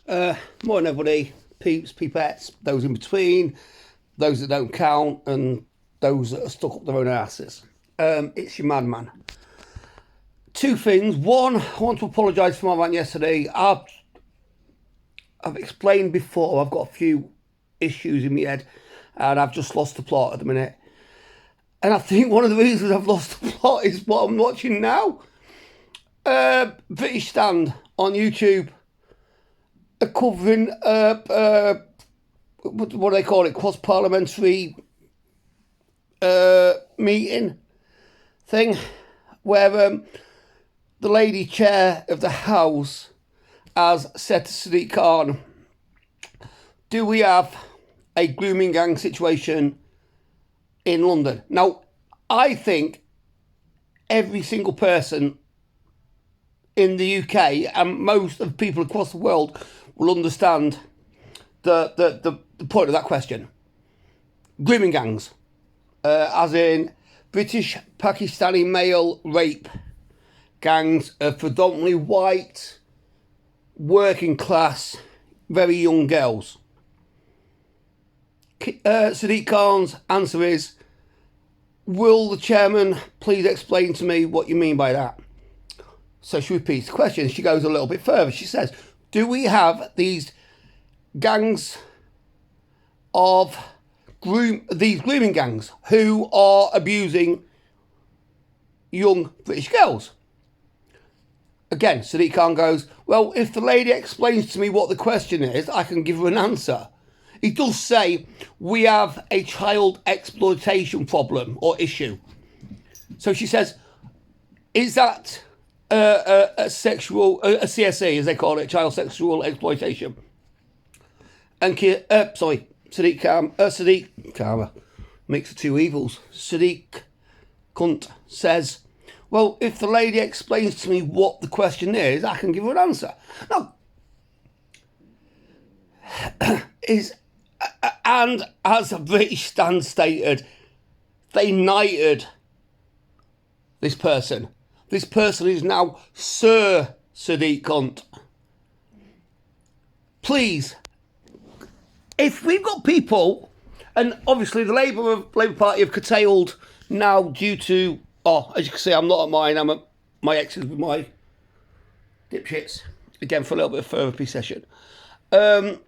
Morning, everybody. Peeps, peepettes, those in between, those that don't count, and those that are stuck up their own asses. It's your madman. Two things. One, I want to apologise for my rant yesterday. I've explained before, I've got a few issues in my head, and I've just lost the plot at the minute. And I think one of the reasons I've lost the plot is what I'm watching now. British Stand on YouTube are covering what do they call it? Cross-parliamentary meeting thing, where the lady chair of the House has said to Sadiq Khan, do we have a grooming gang situation in London? Now, I think every single person in the UK and most of the people across the world will understand the point of that question. Grooming gangs, as in British Pakistani male rape gangs of predominantly white, working class, very young girls. Sadiq Khan's answer is, will the chairman please explain to me what you mean by that? So she repeats the question. She goes a little bit further. She says, do we have these gangs of these grooming gangs who are abusing young British girls? Again, Sadiq Khan goes, well, if the lady explains to me what the question is, I can give her an answer. He does say we have a child exploitation problem or issue. So she says, is that a CSE, as they call it, child sexual exploitation? And Sadiq Khan, makes the two evils. Sadiq Khunt says, well, if the lady explains to me what the question is, I can give her an answer. Now, and as a British Stand stated, they knighted this person. This person is now Sir Sadiq Khunt. Please, if we've got people, and obviously the Labour Party have curtailed now due to, as you can see, I'm not at mine, I'm at my ex's with my dipshits, again for a little bit of therapy session. Labour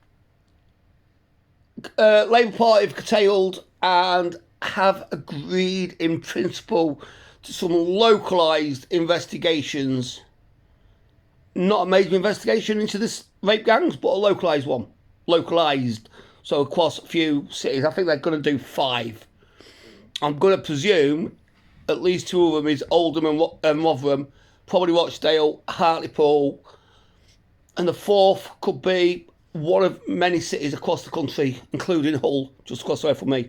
Party have curtailed and have agreed in principle to some localised investigations, not a major investigation into this rape gangs, but a localised one. Localised, so across a few cities. I think they're going to do 5. I'm going to presume at least 2 of them is Oldham and Rotherham, probably Rochdale, Hartlepool, and the 4th could be one of many cities across the country, including Hull, just across the way from me.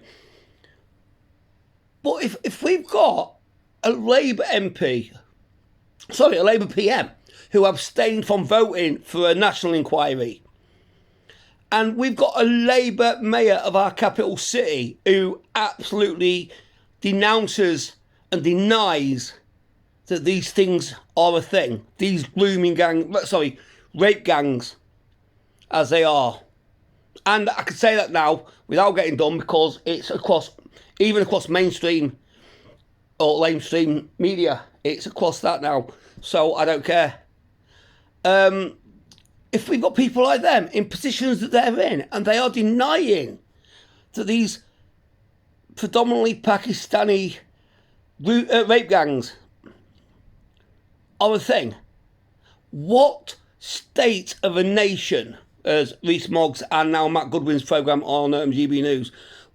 But if we've got a Labour PM, who abstained from voting for a national inquiry, and we've got a Labour mayor of our capital city who absolutely denounces and denies that these things are a thing, these rape gangs, as they are. And I can say that now without getting done because it's across mainstream or lamestream media. It's across that now, so I don't care. If we've got people like them in positions that they're in and they are denying that these predominantly Pakistani rape gangs are a thing, what state of a nation, as Rees Moggs and now Matt Goodwin's programme on GB News,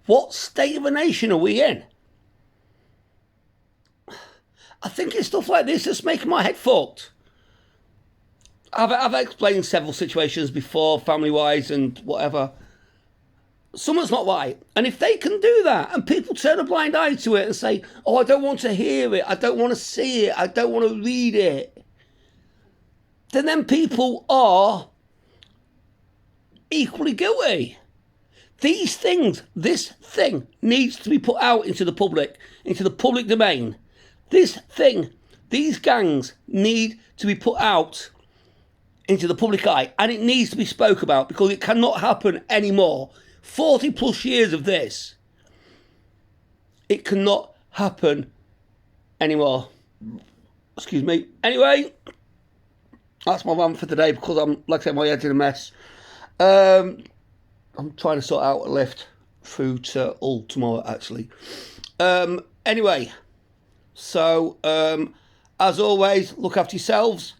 what state of a nation are we in? I think it's stuff like this that's making my head fucked. I've explained several situations before, family-wise and whatever. Someone's not right. And if they can do that and people turn a blind eye to it and say, I don't want to hear it, I don't want to see it, I don't want to read it, then people are equally guilty. This thing needs to be put out into the public domain. These gangs need to be put out into the public eye, and it needs to be spoke about because it cannot happen anymore. 40 plus years of this. It cannot happen anymore. Excuse me. Anyway, that's my rant for today because I'm, like I said, my head's in a mess. I'm trying to sort out a lift through to Hull tomorrow, actually. Anyway, so as always, look after yourselves.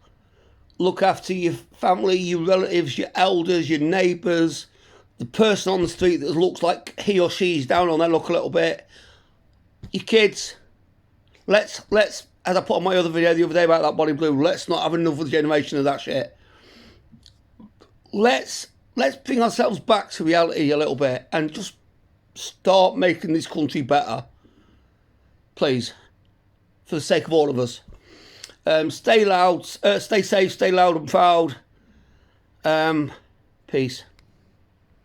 Look after your family, your relatives, your elders, your neighbours, the person on the street that looks like he or she's down on their luck a little bit. Your kids. Let's, as I put on my other video the other day about that body blue, let's not have another generation of that shit. Let's bring ourselves back to reality a little bit and just start making this country better. Please. For the sake of all of us. Stay loud, stay safe, stay loud and proud. Peace.